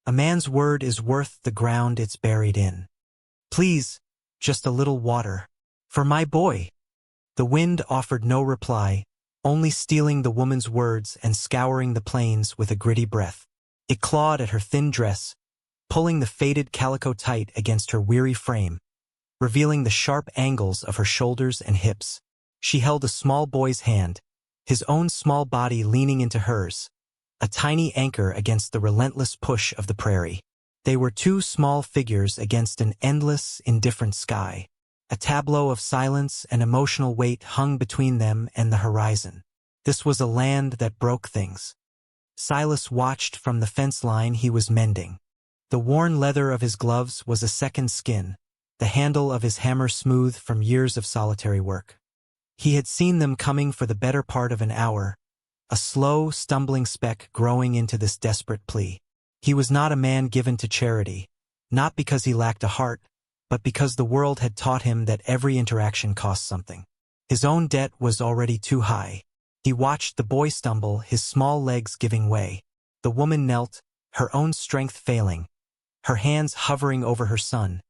A man's word is worth the ground it's buried in. Please, just a little water. For my boy. The wind offered no reply, only stealing the woman's words and scouring the plains with a gritty breath. It clawed at her thin dress, pulling the faded calico tight against her weary frame, revealing the sharp angles of her shoulders and hips. She held a small boy's hand, his own small body leaning into hers, a tiny anchor against the relentless push of the prairie. They were two small figures against an endless, indifferent sky. A tableau of silence and emotional weight hung between them and the horizon. This was a land that broke things. Silas watched from the fence line he was mending. The worn leather of his gloves was a second skin, the handle of his hammer smooth from years of solitary work. He had seen them coming for the better part of an hour, a slow, stumbling speck growing into this desperate plea. He was not a man given to charity, not because he lacked a heart, but because the world had taught him that every interaction cost something. His own debt was already too high. He watched the boy stumble, his small legs giving way. The woman knelt, her own strength failing, her hands hovering over her son,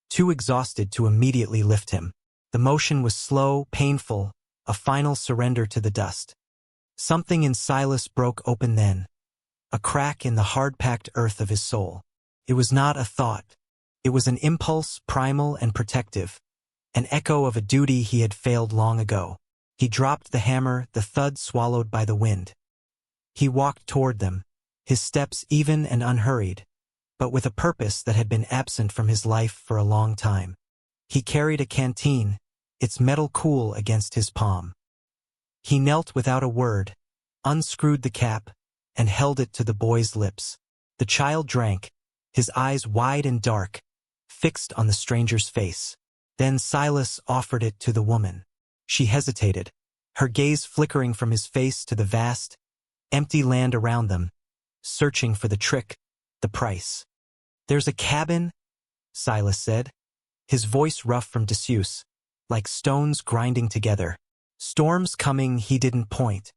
too exhausted to immediately lift him. The motion was slow, painful, a final surrender to the dust. Something in Silas broke open then, a crack in the hard-packed earth of his soul. It was not a thought. It was an impulse, primal and protective, an echo of a duty he had failed long ago. He dropped the hammer, the thud swallowed by the wind. He walked toward them, his steps even and unhurried, but with a purpose that had been absent from his life for a long time. He carried a canteen, its metal cool against his palm. He knelt without a word, unscrewed the cap, and held it to the boy's lips. The child drank, his eyes wide and dark, fixed on the stranger's face. Then Silas offered it to the woman. She hesitated, her gaze flickering from his face to the vast, empty land around them, searching for the trick, the price. "There's a cabin," Silas said, his voice rough from disuse, like stones grinding together. Storms coming, he didn't point.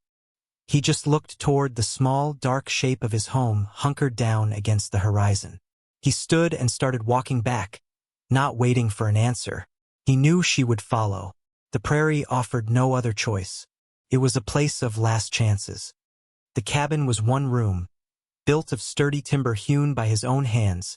He just looked toward the small, dark shape of his home hunkered down against the horizon. He stood and started walking back, not waiting for an answer. He knew she would follow. The prairie offered no other choice. It was a place of last chances. The cabin was one room, built of sturdy timber hewn by his own hands,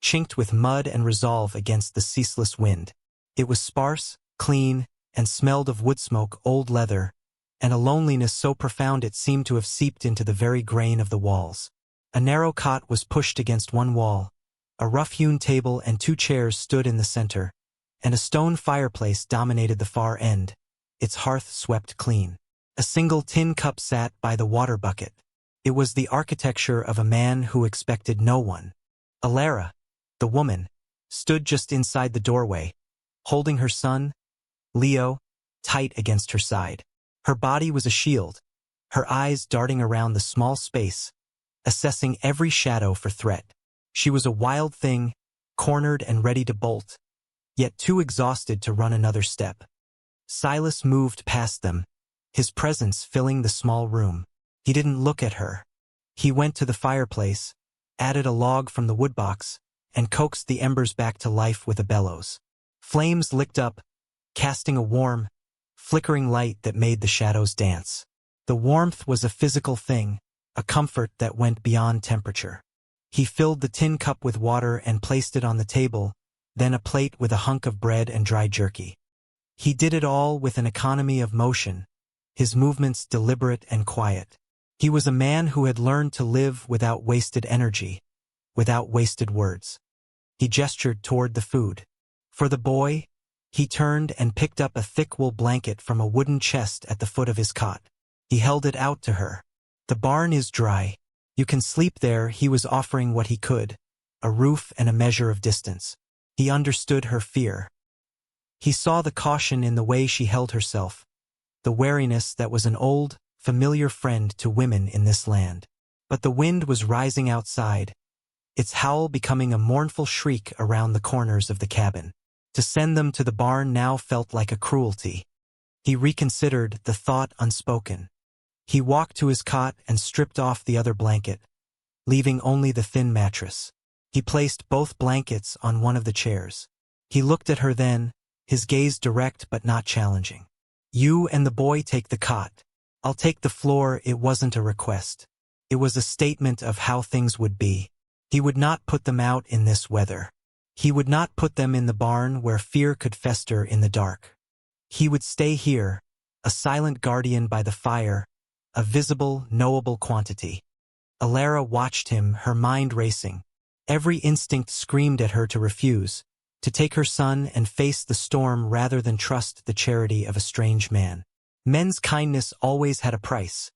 chinked with mud and resolve against the ceaseless wind. It was sparse, clean, and smelled of wood smoke, old leather, and a loneliness so profound it seemed to have seeped into the very grain of the walls. A narrow cot was pushed against one wall, a rough-hewn table and two chairs stood in the center, and a stone fireplace dominated the far end, its hearth swept clean. A single tin cup sat by the water bucket. It was the architecture of a man who expected no one. Alara, the woman, stood just inside the doorway, holding her son, Leo, tight against her side. Her body was a shield, her eyes darting around the small space, assessing every shadow for threat. She was a wild thing, cornered and ready to bolt, yet too exhausted to run another step. Silas moved past them, his presence filling the small room. He didn't look at her. He went to the fireplace, added a log from the woodbox, and coaxed the embers back to life with a bellows. Flames licked up, casting a warm, flickering light that made the shadows dance. The warmth was a physical thing, a comfort that went beyond temperature. He filled the tin cup with water and placed it on the table, then a plate with a hunk of bread and dry jerky. He did it all with an economy of motion, his movements deliberate and quiet. He was a man who had learned to live without wasted energy, without wasted words. He gestured toward the food. For the boy, he turned and picked up a thick wool blanket from a wooden chest at the foot of his cot. He held it out to her. "The barn is dry. You can sleep there." He was offering what he could, a roof and a measure of distance. He understood her fear. He saw the caution in the way she held herself, the wariness that was an old, familiar friend to women in this land. But the wind was rising outside, its howl becoming a mournful shriek around the corners of the cabin. To send them to the barn now felt like a cruelty. He reconsidered, the thought unspoken. He walked to his cot and stripped off the other blanket, leaving only the thin mattress. He placed both blankets on one of the chairs. He looked at her then, his gaze direct but not challenging. "You and the boy take the cot. I'll take the floor." It wasn't a request. It was a statement of how things would be. He would not put them out in this weather. He would not put them in the barn where fear could fester in the dark. He would stay here, a silent guardian by the fire, a visible, knowable quantity. Alara watched him, her mind racing. Every instinct screamed at her to refuse, to take her son and face the storm rather than trust the charity of a strange man. Men's kindness always had a price,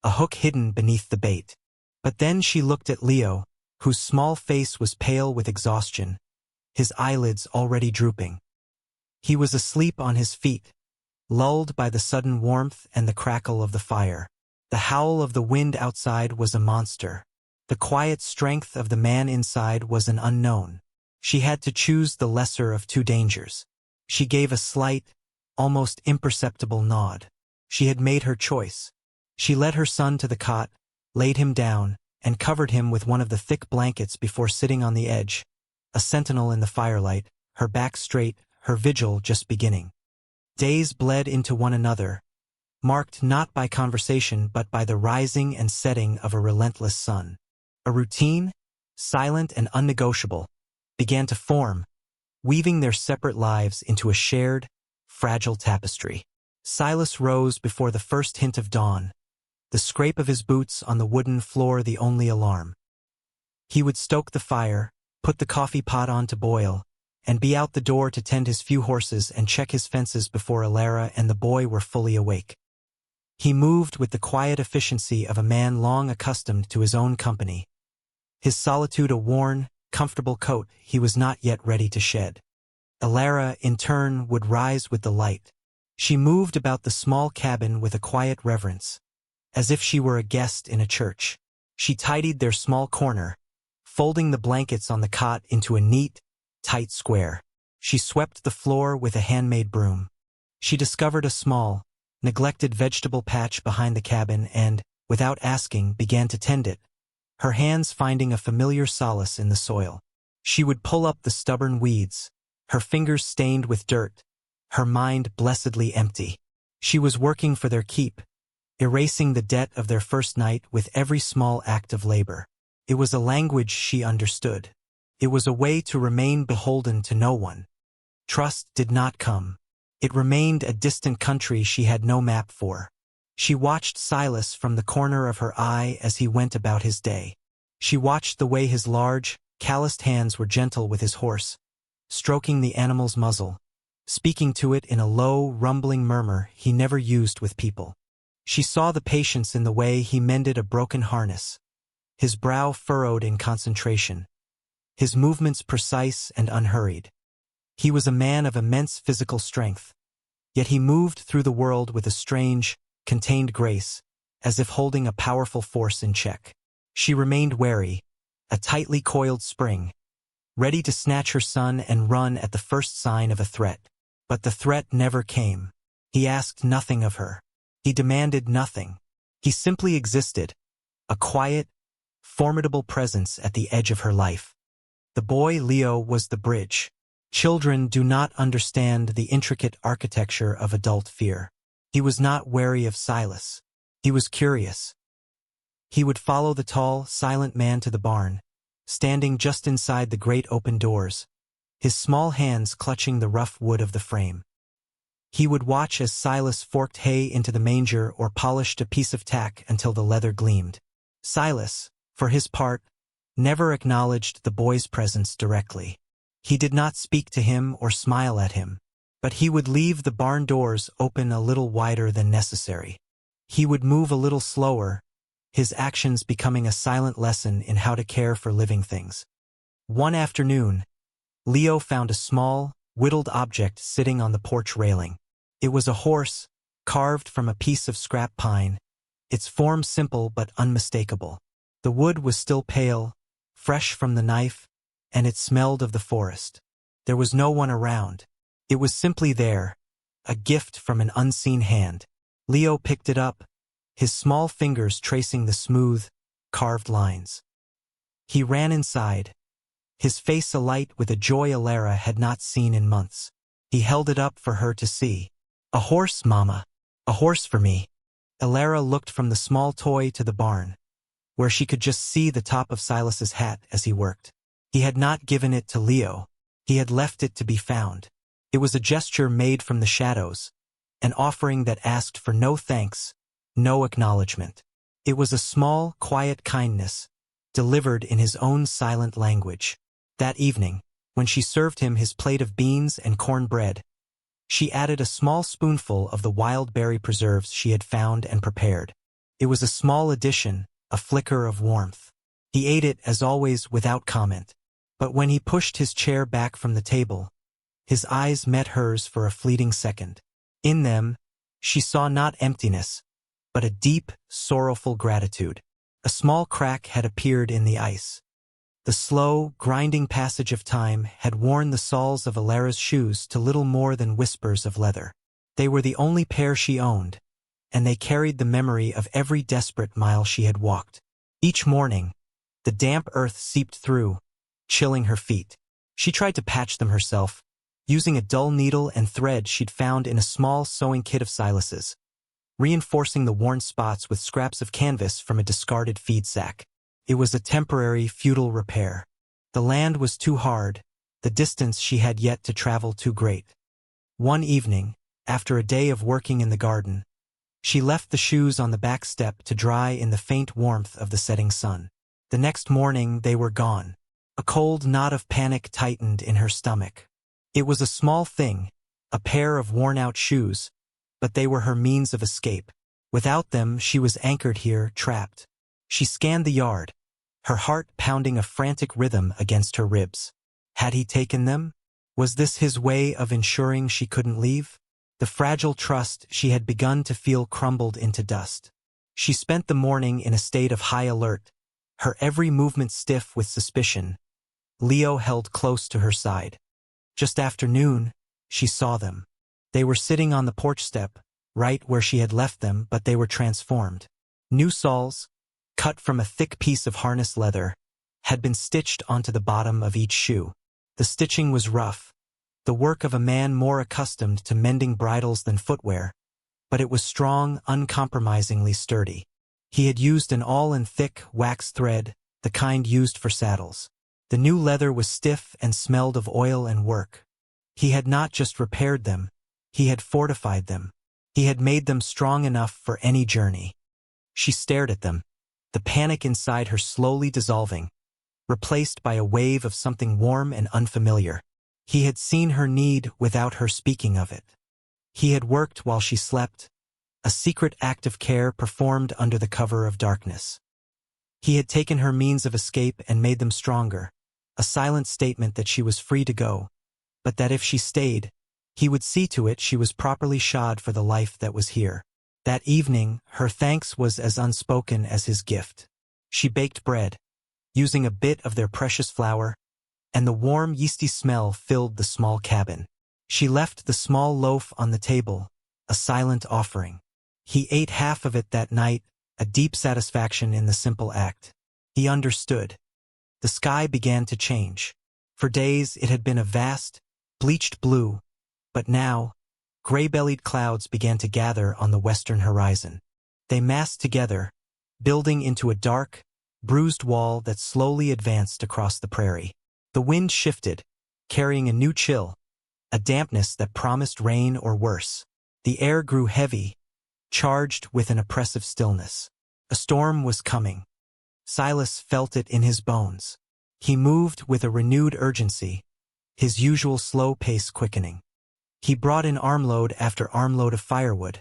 a hook hidden beneath the bait. But then she looked at Leo, whose small face was pale with exhaustion, his eyelids already drooping. He was asleep on his feet, lulled by the sudden warmth and the crackle of the fire. The howl of the wind outside was a monster. The quiet strength of the man inside was an unknown. She had to choose the lesser of two dangers. She gave a slight, almost imperceptible nod. She had made her choice. She led her son to the cot, laid him down, and covered him with one of the thick blankets before sitting on the edge, a sentinel in the firelight, her back straight, her vigil just beginning. Days bled into one another, marked not by conversation but by the rising and setting of a relentless sun. A routine, silent and unnegotiable, began to form, weaving their separate lives into a shared, fragile tapestry. Silas rose before the first hint of dawn, the scrape of his boots on the wooden floor the only alarm. He would stoke the fire, put the coffee pot on to boil, and be out the door to tend his few horses and check his fences before Alara and the boy were fully awake. He moved with the quiet efficiency of a man long accustomed to his own company. His solitude a worn, comfortable coat he was not yet ready to shed. Alara, in turn, would rise with the light. She moved about the small cabin with a quiet reverence, as if she were a guest in a church. She tidied their small corner, folding the blankets on the cot into a neat, tight square. She swept the floor with a handmade broom. She discovered a small, neglected vegetable patch behind the cabin and, without asking, began to tend it, her hands finding a familiar solace in the soil. She would pull up the stubborn weeds, her fingers stained with dirt, her mind blessedly empty. She was working for their keep, erasing the debt of their first night with every small act of labor. It was a language she understood. It was a way to remain beholden to no one. Trust did not come. It remained a distant country she had no map for. She watched Silas from the corner of her eye as he went about his day. She watched the way his large, calloused hands were gentle with his horse, stroking the animal's muzzle, speaking to it in a low, rumbling murmur he never used with people. She saw the patience in the way he mended a broken harness, his brow furrowed in concentration, his movements precise and unhurried. He was a man of immense physical strength, yet he moved through the world with a strange, contained grace, as if holding a powerful force in check. She remained wary, a tightly coiled spring, ready to snatch her son and run at the first sign of a threat. But the threat never came. He asked nothing of her. He demanded nothing. He simply existed, a quiet, formidable presence at the edge of her life. The boy Leo was the bridge. Children do not understand the intricate architecture of adult fear. He was not wary of Silas. He was curious. He would follow the tall, silent man to the barn, standing just inside the great open doors, his small hands clutching the rough wood of the frame. He would watch as Silas forked hay into the manger or polished a piece of tack until the leather gleamed. Silas, for his part, never acknowledged the boy's presence directly. He did not speak to him or smile at him, but he would leave the barn doors open a little wider than necessary. He would move a little slower, his actions becoming a silent lesson in how to care for living things. One afternoon, Leo found a small, whittled object sitting on the porch railing. It was a horse, carved from a piece of scrap pine, its form simple but unmistakable. The wood was still pale, fresh from the knife, and it smelled of the forest. There was no one around. It was simply there, a gift from an unseen hand. Leo picked it up, his small fingers tracing the smooth, carved lines. He ran inside, his face alight with a joy Alara had not seen in months. He held it up for her to see. "A horse, Mama. A horse for me." Alara looked from the small toy to the barn, where she could just see the top of Silas's hat as he worked. He had not given it to Leo. He had left it to be found. It was a gesture made from the shadows, an offering that asked for no thanks, no acknowledgement. It was a small, quiet kindness, delivered in his own silent language. That evening, when she served him his plate of beans and cornbread, she added a small spoonful of the wild berry preserves she had found and prepared. It was a small addition, a flicker of warmth. He ate it, as always, without comment. But when he pushed his chair back from the table, his eyes met hers for a fleeting second. In them, she saw not emptiness, but a deep, sorrowful gratitude. A small crack had appeared in the ice. The slow, grinding passage of time had worn the soles of Alara's shoes to little more than whispers of leather. They were the only pair she owned, and they carried the memory of every desperate mile she had walked. Each morning, the damp earth seeped through, chilling her feet. She tried to patch them herself, using a dull needle and thread she'd found in a small sewing kit of Silas's, reinforcing the worn spots with scraps of canvas from a discarded feed sack. It was a temporary, futile repair. The land was too hard, the distance she had yet to travel too great. One evening, after a day of working in the garden, she left the shoes on the back step to dry in the faint warmth of the setting sun. The next morning they were gone. A cold knot of panic tightened in her stomach. It was a small thing, a pair of worn-out shoes, but they were her means of escape. Without them, she was anchored here, trapped. She scanned the yard, her heart pounding a frantic rhythm against her ribs. Had he taken them? Was this his way of ensuring she couldn't leave? The fragile trust she had begun to feel crumbled into dust. She spent the morning in a state of high alert, her every movement stiff with suspicion. Leo held close to her side. Just after noon, she saw them. They were sitting on the porch step, right where she had left them, but they were transformed. New soles, cut from a thick piece of harness leather, had been stitched onto the bottom of each shoe. The stitching was rough, the work of a man more accustomed to mending bridles than footwear, but it was strong, uncompromisingly sturdy. He had used an all-in-thick wax thread, the kind used for saddles. The new leather was stiff and smelled of oil and work. He had not just repaired them, he had fortified them. He had made them strong enough for any journey. She stared at them, the panic inside her slowly dissolving, replaced by a wave of something warm and unfamiliar. He had seen her need without her speaking of it. He had worked while she slept, a secret act of care performed under the cover of darkness. He had taken her means of escape and made them stronger, a silent statement that she was free to go, but that if she stayed, he would see to it she was properly shod for the life that was here. That evening, her thanks was as unspoken as his gift. She baked bread, using a bit of their precious flour, and the warm, yeasty smell filled the small cabin. She left the small loaf on the table, a silent offering. He ate half of it that night, a deep satisfaction in the simple act. He understood. The sky began to change. For days it had been a vast, bleached blue, but now, gray-bellied clouds began to gather on the western horizon. They massed together, building into a dark, bruised wall that slowly advanced across the prairie. The wind shifted, carrying a new chill, a dampness that promised rain or worse. The air grew heavy, charged with an oppressive stillness. A storm was coming. Silas felt it in his bones. He moved with a renewed urgency, his usual slow pace quickening. He brought in armload after armload of firewood,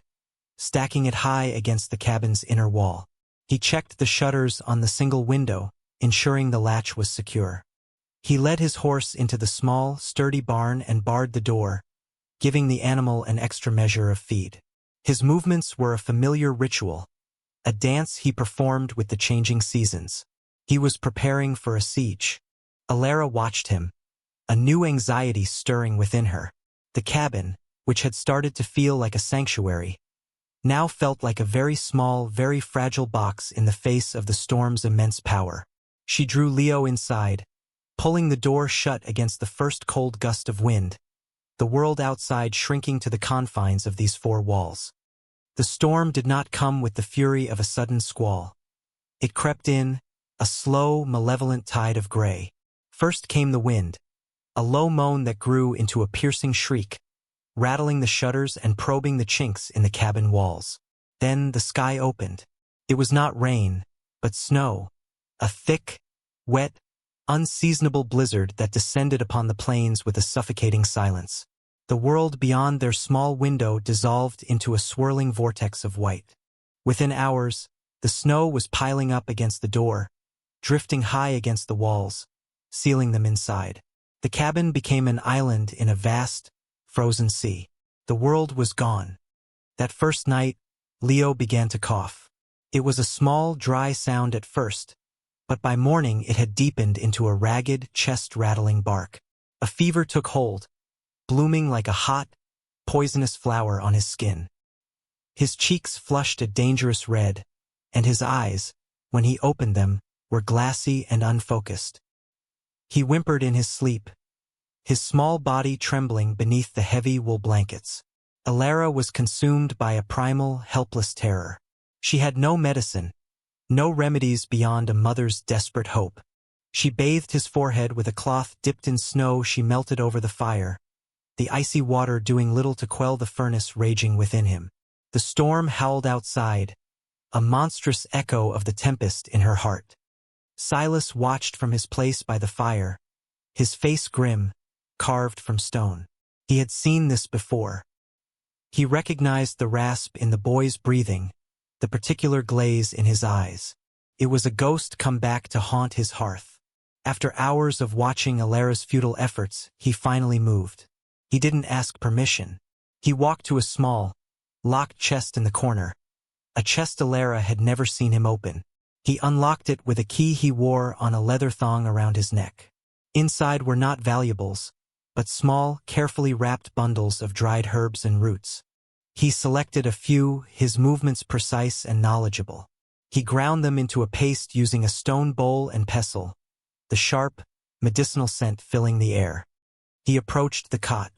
stacking it high against the cabin's inner wall. He checked the shutters on the single window, ensuring the latch was secure. He led his horse into the small, sturdy barn and barred the door, giving the animal an extra measure of feed. His movements were a familiar ritual, a dance he performed with the changing seasons. He was preparing for a siege. Alara watched him, a new anxiety stirring within her. The cabin, which had started to feel like a sanctuary, now felt like a very small, very fragile box in the face of the storm's immense power. She drew Leo inside, pulling the door shut against the first cold gust of wind, the world outside shrinking to the confines of these four walls. The storm did not come with the fury of a sudden squall. It crept in, a slow, malevolent tide of gray. First came the wind, a low moan that grew into a piercing shriek, rattling the shutters and probing the chinks in the cabin walls. Then the sky opened. It was not rain, but snow, a thick, wet, unseasonable blizzard that descended upon the plains with a suffocating silence. The world beyond their small window dissolved into a swirling vortex of white. Within hours, the snow was piling up against the door, drifting high against the walls, sealing them inside. The cabin became an island in a vast, frozen sea. The world was gone. That first night, Leo began to cough. It was a small, dry sound at first, but by morning it had deepened into a ragged, chest-rattling bark. A fever took hold, blooming like a hot, poisonous flower on his skin. His cheeks flushed a dangerous red, and his eyes, when he opened them, were glassy and unfocused. He whimpered in his sleep, his small body trembling beneath the heavy wool blankets. Alara was consumed by a primal, helpless terror. She had no medicine, no remedies beyond a mother's desperate hope. She bathed his forehead with a cloth dipped in snow she melted over the fire, the icy water doing little to quell the furnace raging within him. The storm howled outside, a monstrous echo of the tempest in her heart. Silas watched from his place by the fire, his face grim, carved from stone. He had seen this before. He recognized the rasp in the boy's breathing, the particular glaze in his eyes. It was a ghost come back to haunt his hearth. After hours of watching Alara's futile efforts, he finally moved. He didn't ask permission. He walked to a small, locked chest in the corner, a chest Alara had never seen him open. He unlocked it with a key he wore on a leather thong around his neck. Inside were not valuables, but small, carefully wrapped bundles of dried herbs and roots. He selected a few, his movements precise and knowledgeable. He ground them into a paste using a stone bowl and pestle, the sharp, medicinal scent filling the air. He approached the cot.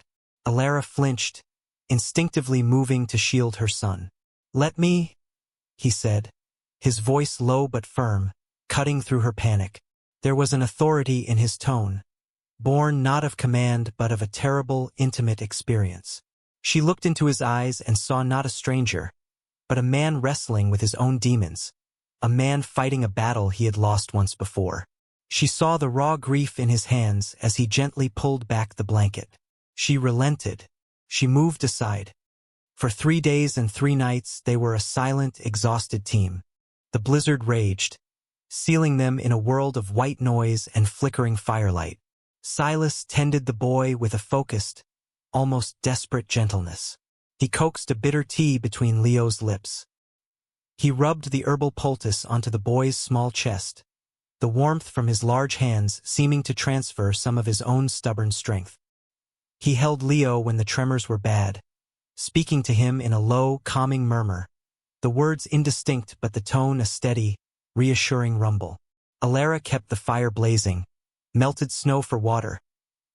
Alara flinched, instinctively moving to shield her son. "Let me," he said, his voice low but firm, cutting through her panic. There was an authority in his tone, born not of command but of a terrible, intimate experience. She looked into his eyes and saw not a stranger, but a man wrestling with his own demons, a man fighting a battle he had lost once before. She saw the raw grief in his hands as he gently pulled back the blanket. She relented. She moved aside. For 3 days and 3 nights they were a silent, exhausted team. The blizzard raged, sealing them in a world of white noise and flickering firelight. Silas tended the boy with a focused, almost desperate gentleness. He coaxed a bitter tea between Leo's lips. He rubbed the herbal poultice onto the boy's small chest, the warmth from his large hands seeming to transfer some of his own stubborn strength. He held Leo when the tremors were bad, speaking to him in a low, calming murmur, the words indistinct but the tone a steady, reassuring rumble. Alara kept the fire blazing, melted snow for water,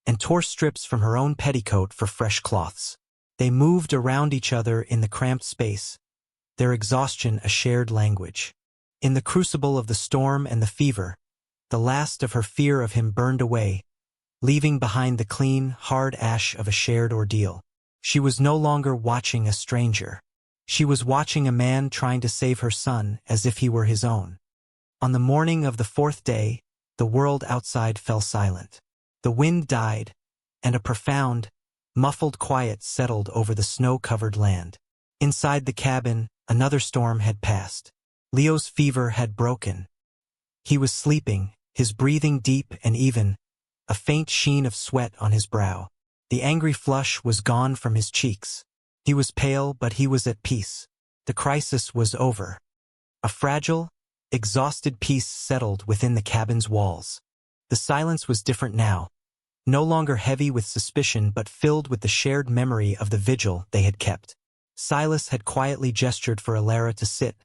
and tore strips from her own petticoat for fresh cloths. They moved around each other in the cramped space, their exhaustion a shared language. In the crucible of the storm and the fever, the last of her fear of him burned away, leaving behind the clean, hard ash of a shared ordeal. She was no longer watching a stranger. She was watching a man trying to save her son as if he were his own. On the morning of the 4th day, the world outside fell silent. The wind died, and a profound, muffled quiet settled over the snow-covered land. Inside the cabin, another storm had passed. Leo's fever had broken. He was sleeping, his breathing deep and even, a faint sheen of sweat on his brow. The angry flush was gone from his cheeks. He was pale, but he was at peace. The crisis was over. A fragile, exhausted peace settled within the cabin's walls. The silence was different now, no longer heavy with suspicion but filled with the shared memory of the vigil they had kept. Silas had quietly gestured for Alara to sit,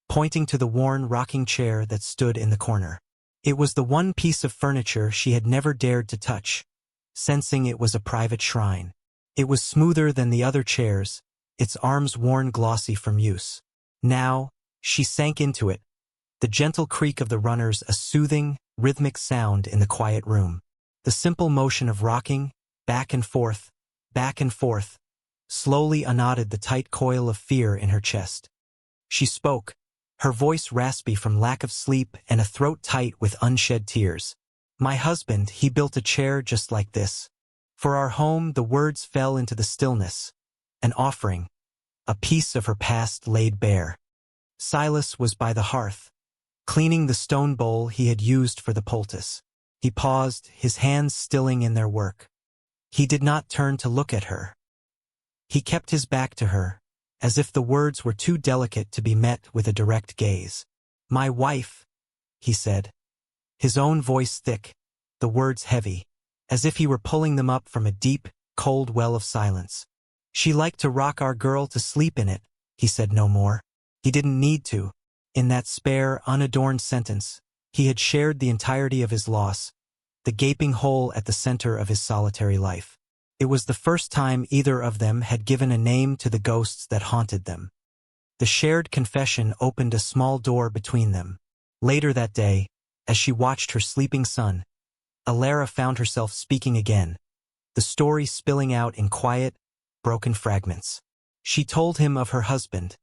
pointing to the worn rocking chair that stood in the corner. It was the one piece of furniture she had never dared to touch, sensing it was a private shrine. It was smoother than the other chairs, its arms worn glossy from use. Now, she sank into it, the gentle creak of the runners a soothing, rhythmic sound in the quiet room. The simple motion of rocking, back and forth, slowly unknotted the tight coil of fear in her chest. She spoke, her voice raspy from lack of sleep and a throat tight with unshed tears. "My husband, he built a chair just like this. For our home," the words fell into the stillness. An offering, a piece of her past laid bare. Silas was by the hearth, cleaning the stone bowl he had used for the poultice. He paused, his hands stilling in their work. He did not turn to look at her. He kept his back to her, as if the words were too delicate to be met with a direct gaze. "My wife," he said, his own voice thick, the words heavy, as if he were pulling them up from a deep, cold well of silence. "She liked to rock our girl to sleep in it," he said no more. He didn't need to. In that spare, unadorned sentence, he had shared the entirety of his loss, the gaping hole at the center of his solitary life. It was the first time either of them had given a name to the ghosts that haunted them. The shared confession opened a small door between them. Later that day, as she watched her sleeping son, Alara found herself speaking again, the story spilling out in quiet, broken fragments. She told him of her husband,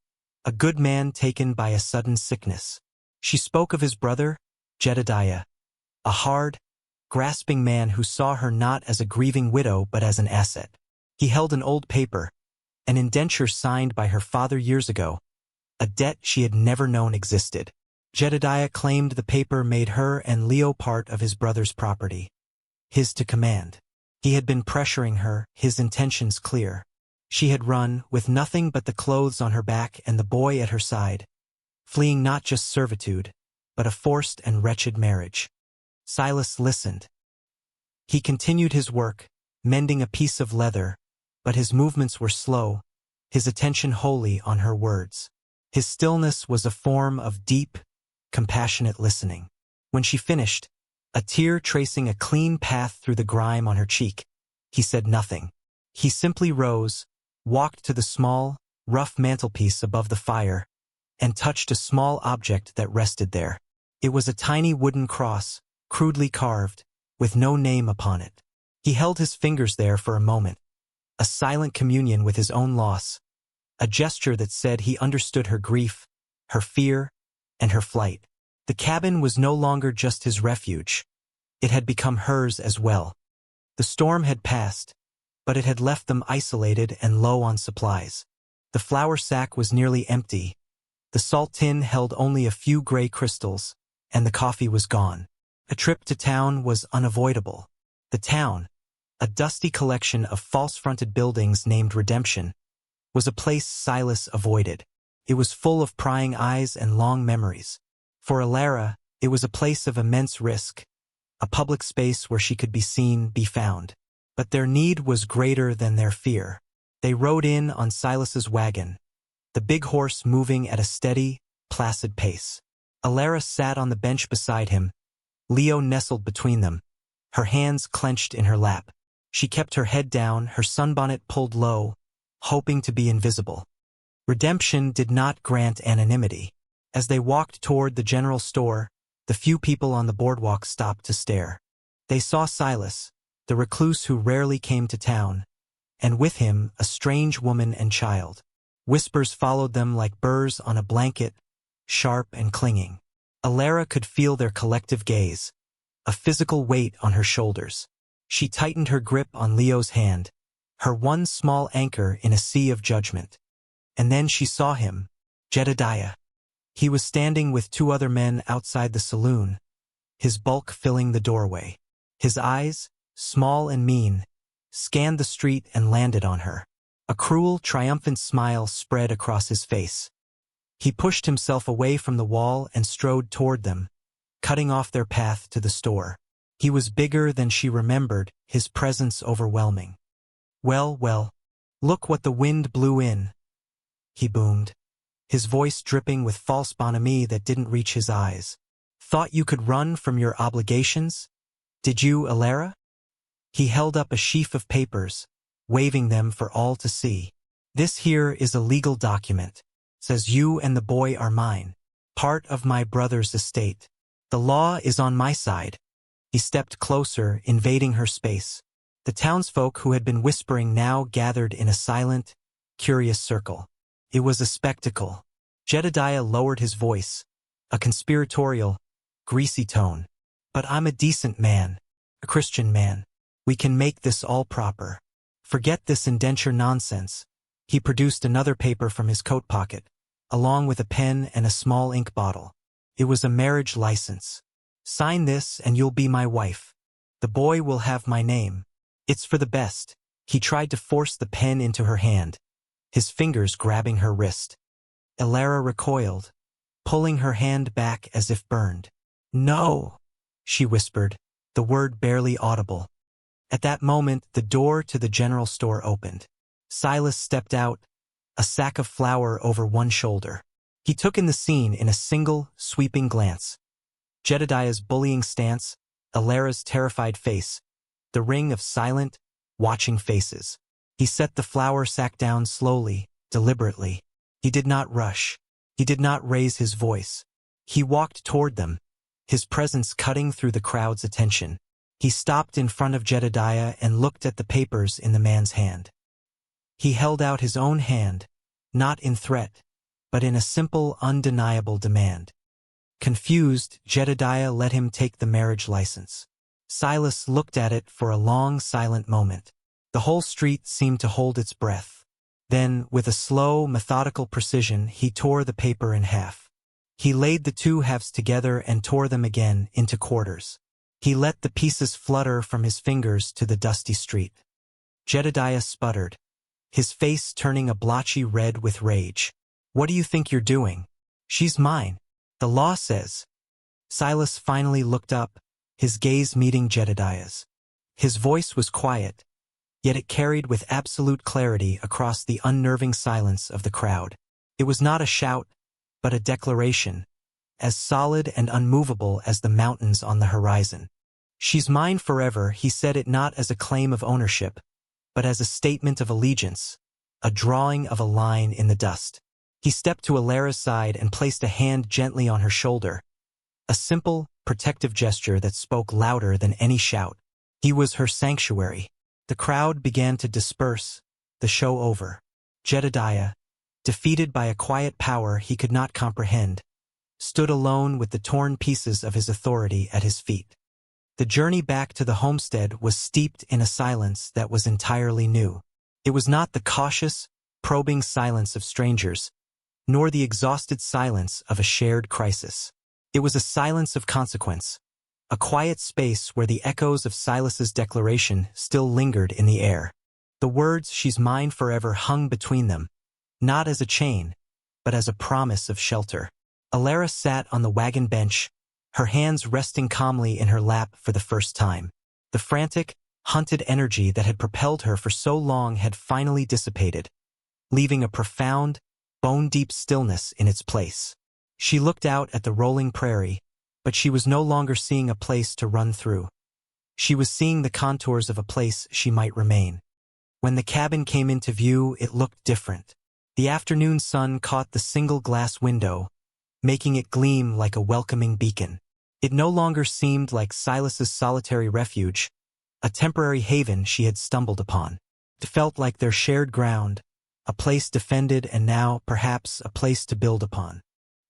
a good man taken by a sudden sickness. She spoke of his brother, Jedediah, a hard, grasping man who saw her not as a grieving widow but as an asset. He held an old paper, an indenture signed by her father years ago, a debt she had never known existed. Jedediah claimed the paper made her and Leo part of his brother's property, his to command. He had been pressuring her, his intentions clear. She had run, with nothing but the clothes on her back and the boy at her side, fleeing not just servitude, but a forced and wretched marriage. Silas listened. He continued his work, mending a piece of leather, but his movements were slow, his attention wholly on her words. His stillness was a form of deep, compassionate listening. When she finished, a tear tracing a clean path through the grime on her cheek, he said nothing. He simply rose, walked to the small, rough mantelpiece above the fire, and touched a small object that rested there. It was a tiny wooden cross, crudely carved, with no name upon it. He held his fingers there for a moment, a silent communion with his own loss, a gesture that said he understood her grief, her fear, and her flight. The cabin was no longer just his refuge. It had become hers as well. The storm had passed, but it had left them isolated and low on supplies. The flour sack was nearly empty. The salt tin held only a few gray crystals, and the coffee was gone. A trip to town was unavoidable. The town, a dusty collection of false-fronted buildings named Redemption, was a place Silas avoided. It was full of prying eyes and long memories. For Alara, it was a place of immense risk, a public space where she could be seen, be found. But their need was greater than their fear. They rode in on Silas's wagon, the big horse moving at a steady, placid pace. Alara sat on the bench beside him, Leo nestled between them, her hands clenched in her lap. She kept her head down, her sunbonnet pulled low, hoping to be invisible. Redemption did not grant anonymity. As they walked toward the general store, the few people on the boardwalk stopped to stare. They saw Silas, the recluse who rarely came to town, and with him a strange woman and child. Whispers followed them like burrs on a blanket, sharp and clinging. Alara could feel their collective gaze, a physical weight on her shoulders. She tightened her grip on Leo's hand, her one small anchor in a sea of judgment. And then she saw him, Jedediah. He was standing with two other men outside the saloon, his bulk filling the doorway. His eyes, small and mean, scanned the street and landed on her. A cruel, triumphant smile spread across his face. He pushed himself away from the wall and strode toward them, cutting off their path to the store. He was bigger than she remembered, his presence overwhelming. Well, look what the wind blew in," he boomed, his voice dripping with false bonhomie that didn't reach his eyes. Thought you could run from your obligations? Did you, Alara? He held up a sheaf of papers, waving them for all to see. This here is a legal document. Says you and the boy are mine. Part of my brother's estate. The law is on my side. He stepped closer, invading her space. The townsfolk who had been whispering now gathered in a silent, curious circle. It was a spectacle. Jedediah lowered his voice, a conspiratorial, greasy tone. But I'm a decent man, a Christian man. We can make this all proper. Forget this indenture nonsense. He produced another paper from his coat pocket, along with a pen and a small ink bottle. It was a marriage license. Sign this and you'll be my wife. The boy will have my name. It's for the best. He tried to force the pen into her hand, his fingers grabbing her wrist. Alara recoiled, pulling her hand back as if burned. No, she whispered, the word barely audible. At that moment, the door to the general store opened. Silas stepped out, a sack of flour over one shoulder. He took in the scene in a single, sweeping glance. Jedediah's bullying stance, Alara's terrified face, the ring of silent, watching faces. He set the flour sack down slowly, deliberately. He did not rush. He did not raise his voice. He walked toward them, his presence cutting through the crowd's attention. He stopped in front of Jedediah and looked at the papers in the man's hand. He held out his own hand, not in threat, but in a simple, undeniable demand. Confused, Jedediah let him take the marriage license. Silas looked at it for a long, silent moment. The whole street seemed to hold its breath. Then, with a slow, methodical precision, he tore the paper in half. He laid the two halves together and tore them again into quarters. He let the pieces flutter from his fingers to the dusty street. Jedediah sputtered, his face turning a blotchy red with rage. What do you think you're doing? She's mine. The law says. Silas finally looked up, his gaze meeting Jedediah's. His voice was quiet, yet it carried with absolute clarity across the unnerving silence of the crowd. It was not a shout, but a declaration, as solid and unmovable as the mountains on the horizon. She's mine forever, he said it not as a claim of ownership, but as a statement of allegiance, a drawing of a line in the dust. He stepped to Alara's side and placed a hand gently on her shoulder, a simple, protective gesture that spoke louder than any shout. He was her sanctuary. The crowd began to disperse, the show over. Jedediah, defeated by a quiet power he could not comprehend, stood alone with the torn pieces of his authority at his feet. The journey back to the homestead was steeped in a silence that was entirely new. It was not the cautious, probing silence of strangers, nor the exhausted silence of a shared crisis. It was a silence of consequence, a quiet space where the echoes of Silas's declaration still lingered in the air. The words, "She's mine forever," hung between them, not as a chain, but as a promise of shelter. Alara sat on the wagon bench, her hands resting calmly in her lap for the first time. The frantic, hunted energy that had propelled her for so long had finally dissipated, leaving a profound, bone-deep stillness in its place. She looked out at the rolling prairie, but she was no longer seeing a place to run through. She was seeing the contours of a place she might remain. When the cabin came into view, it looked different. The afternoon sun caught the single glass window, making it gleam like a welcoming beacon. It no longer seemed like Silas's solitary refuge, a temporary haven she had stumbled upon. It felt like their shared ground, a place defended and now, perhaps, a place to build upon.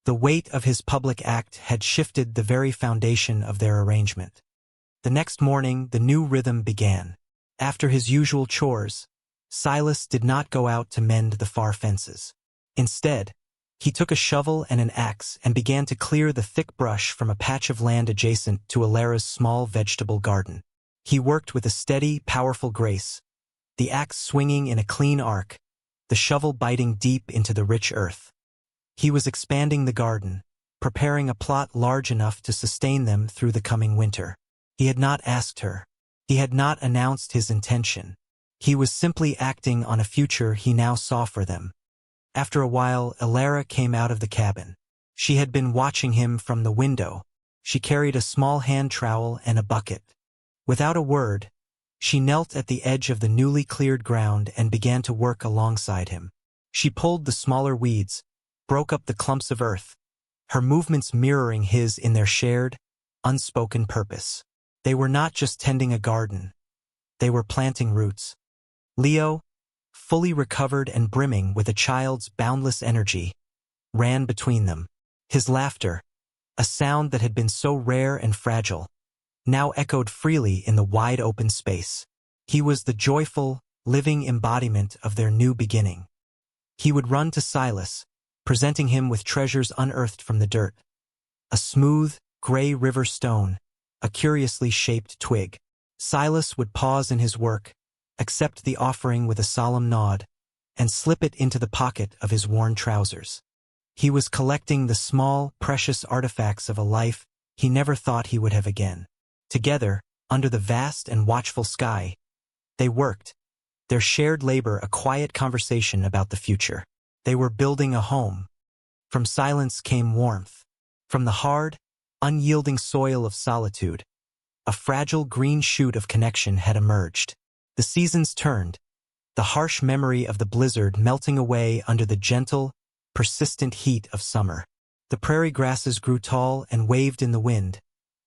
The weight of his public act had shifted the very foundation of their arrangement. The next morning, the new rhythm began. After his usual chores, Silas did not go out to mend the far fences. Instead, he took a shovel and an axe and began to clear the thick brush from a patch of land adjacent to Alara's small vegetable garden. He worked with a steady, powerful grace, the axe swinging in a clean arc, the shovel biting deep into the rich earth. He was expanding the garden, preparing a plot large enough to sustain them through the coming winter. He had not asked her. He had not announced his intention. He was simply acting on a future he now saw for them. After a while, Alara came out of the cabin. She had been watching him from the window. She carried a small hand trowel and a bucket. Without a word, she knelt at the edge of the newly cleared ground and began to work alongside him. She pulled the smaller weeds, broke up the clumps of earth, her movements mirroring his in their shared, unspoken purpose. They were not just tending a garden. They were planting roots. Leo, fully recovered and brimming with a child's boundless energy, ran between them. His laughter, a sound that had been so rare and fragile, now echoed freely in the wide open space. He was the joyful, living embodiment of their new beginning. He would run to Silas, presenting him with treasures unearthed from the dirt. A smooth, gray river stone, a curiously shaped twig. Silas would pause in his work, accept the offering with a solemn nod, and slip it into the pocket of his worn trousers. He was collecting the small, precious artifacts of a life he never thought he would have again. Together, under the vast and watchful sky, they worked, their shared labor a quiet conversation about the future. They were building a home. From silence came warmth. From the hard, unyielding soil of solitude, a fragile green shoot of connection had emerged. The seasons turned, the harsh memory of the blizzard melting away under the gentle, persistent heat of summer. The prairie grasses grew tall and waved in the wind,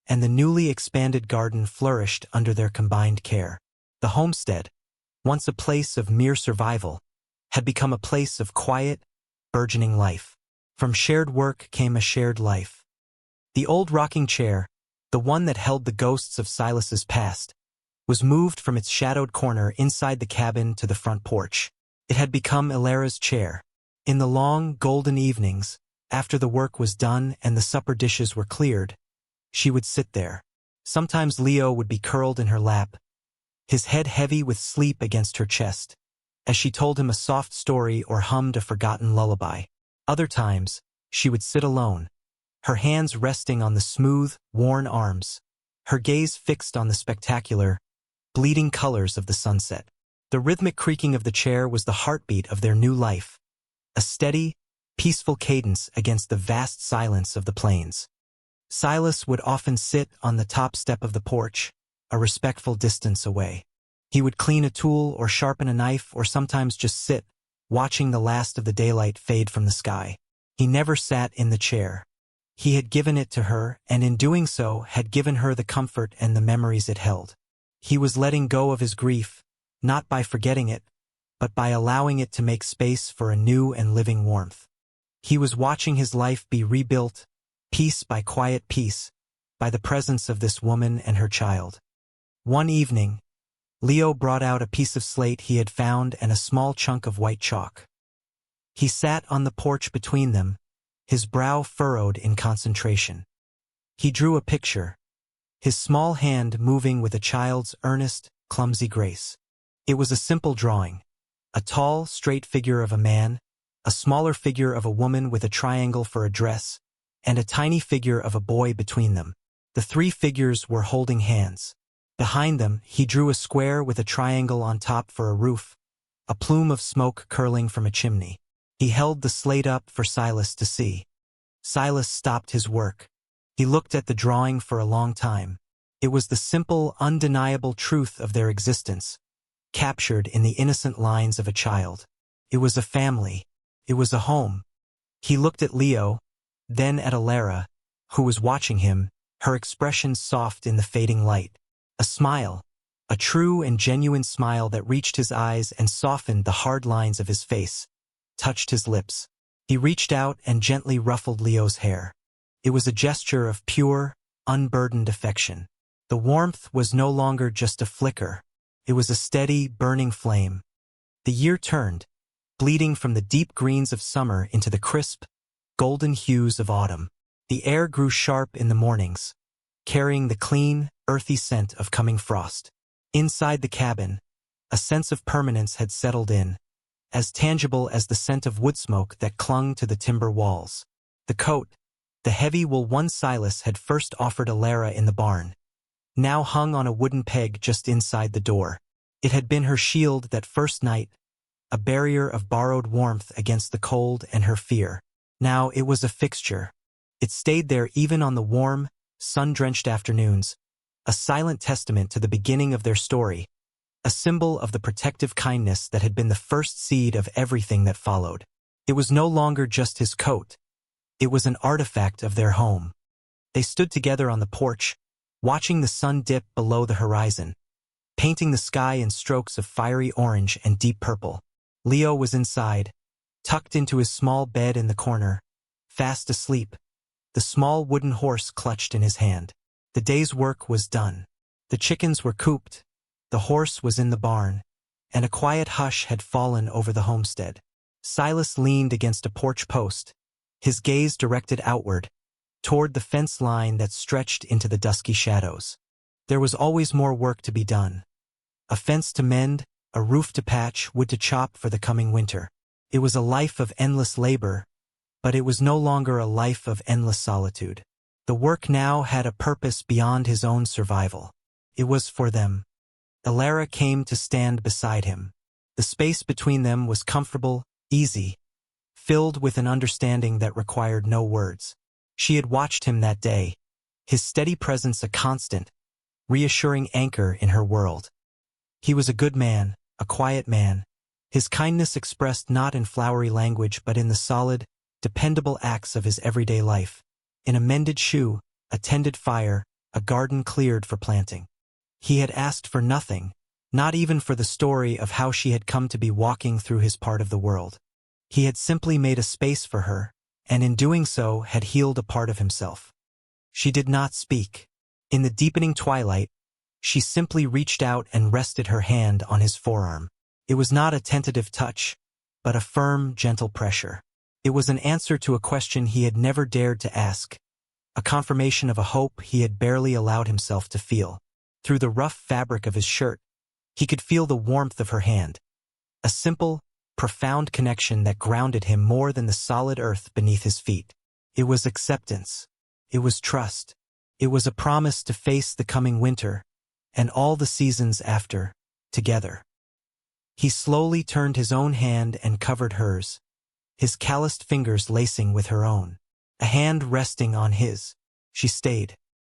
and the newly expanded garden flourished under their combined care. The homestead, once a place of mere survival, had become a place of quiet, burgeoning life. From shared work came a shared life. The old rocking chair, the one that held the ghosts of Silas's past, was moved from its shadowed corner inside the cabin to the front porch. It had become Ilara's chair. In the long, golden evenings, after the work was done and the supper dishes were cleared, she would sit there. Sometimes Leo would be curled in her lap, his head heavy with sleep against her chest, as she told him a soft story or hummed a forgotten lullaby. Other times, she would sit alone, her hands resting on the smooth, worn arms, her gaze fixed on the spectacular, bleeding colors of the sunset. The rhythmic creaking of the chair was the heartbeat of their new life, a steady, peaceful cadence against the vast silence of the plains. Silas would often sit on the top step of the porch, a respectful distance away. He would clean a tool or sharpen a knife or sometimes just sit, watching the last of the daylight fade from the sky. He never sat in the chair. He had given it to her, and in doing so had given her the comfort and the memories it held. He was letting go of his grief, not by forgetting it, but by allowing it to make space for a new and living warmth. He was watching his life be rebuilt, piece by quiet piece, by the presence of this woman and her child. One evening, Leo brought out a piece of slate he had found and a small chunk of white chalk. He sat on the porch between them, his brow furrowed in concentration. He drew a picture, his small hand moving with a child's earnest, clumsy grace. It was a simple drawing, a tall, straight figure of a man, a smaller figure of a woman with a triangle for a dress, and a tiny figure of a boy between them. The three figures were holding hands. Behind them, he drew a square with a triangle on top for a roof, a plume of smoke curling from a chimney. He held the slate up for Silas to see. Silas stopped his work. He looked at the drawing for a long time. It was the simple, undeniable truth of their existence, captured in the innocent lines of a child. It was a family. It was a home. He looked at Leo, then at Ilara, who was watching him, her expression soft in the fading light. A smile, a true and genuine smile that reached his eyes and softened the hard lines of his face, touched his lips. He reached out and gently ruffled Leo's hair. It was a gesture of pure, unburdened affection. The warmth was no longer just a flicker. It was a steady, burning flame. The year turned, bleeding from the deep greens of summer into the crisp, golden hues of autumn. The air grew sharp in the mornings, carrying the clean, earthy scent of coming frost. Inside the cabin, a sense of permanence had settled in, as tangible as the scent of wood smoke that clung to the timber walls. The coat, the heavy wool one Silas had first offered Ilara in the barn, now hung on a wooden peg just inside the door. It had been her shield that first night, a barrier of borrowed warmth against the cold and her fear. Now it was a fixture. It stayed there even on the warm, sun-drenched afternoons, a silent testament to the beginning of their story, a symbol of the protective kindness that had been the first seed of everything that followed. It was no longer just his coat. It was an artifact of their home. They stood together on the porch, watching the sun dip below the horizon, painting the sky in strokes of fiery orange and deep purple. Leo was inside, tucked into his small bed in the corner, fast asleep, the small wooden horse clutched in his hand. The day's work was done. The chickens were cooped, the horse was in the barn, and a quiet hush had fallen over the homestead. Silas leaned against a porch post, his gaze directed outward, toward the fence line that stretched into the dusky shadows. There was always more work to be done. A fence to mend, a roof to patch, wood to chop for the coming winter. It was a life of endless labor, but it was no longer a life of endless solitude. The work now had a purpose beyond his own survival. It was for them. Elara came to stand beside him. The space between them was comfortable, easy, filled with an understanding that required no words. She had watched him that day, his steady presence a constant, reassuring anchor in her world. He was a good man, a quiet man, his kindness expressed not in flowery language but in the solid, dependable acts of his everyday life. In a mended shoe, a tended fire, a garden cleared for planting. He had asked for nothing, not even for the story of how she had come to be walking through his part of the world. He had simply made a space for her, and in doing so had healed a part of himself. She did not speak. In the deepening twilight, she simply reached out and rested her hand on his forearm. It was not a tentative touch, but a firm, gentle pressure. It was an answer to a question he had never dared to ask, a confirmation of a hope he had barely allowed himself to feel. Through the rough fabric of his shirt, he could feel the warmth of her hand, a simple, profound connection that grounded him more than the solid earth beneath his feet. It was acceptance. It was trust. It was a promise to face the coming winter, and all the seasons after, together. He slowly turned his own hand and covered hers, his calloused fingers lacing with her own. A hand resting on his. She stayed.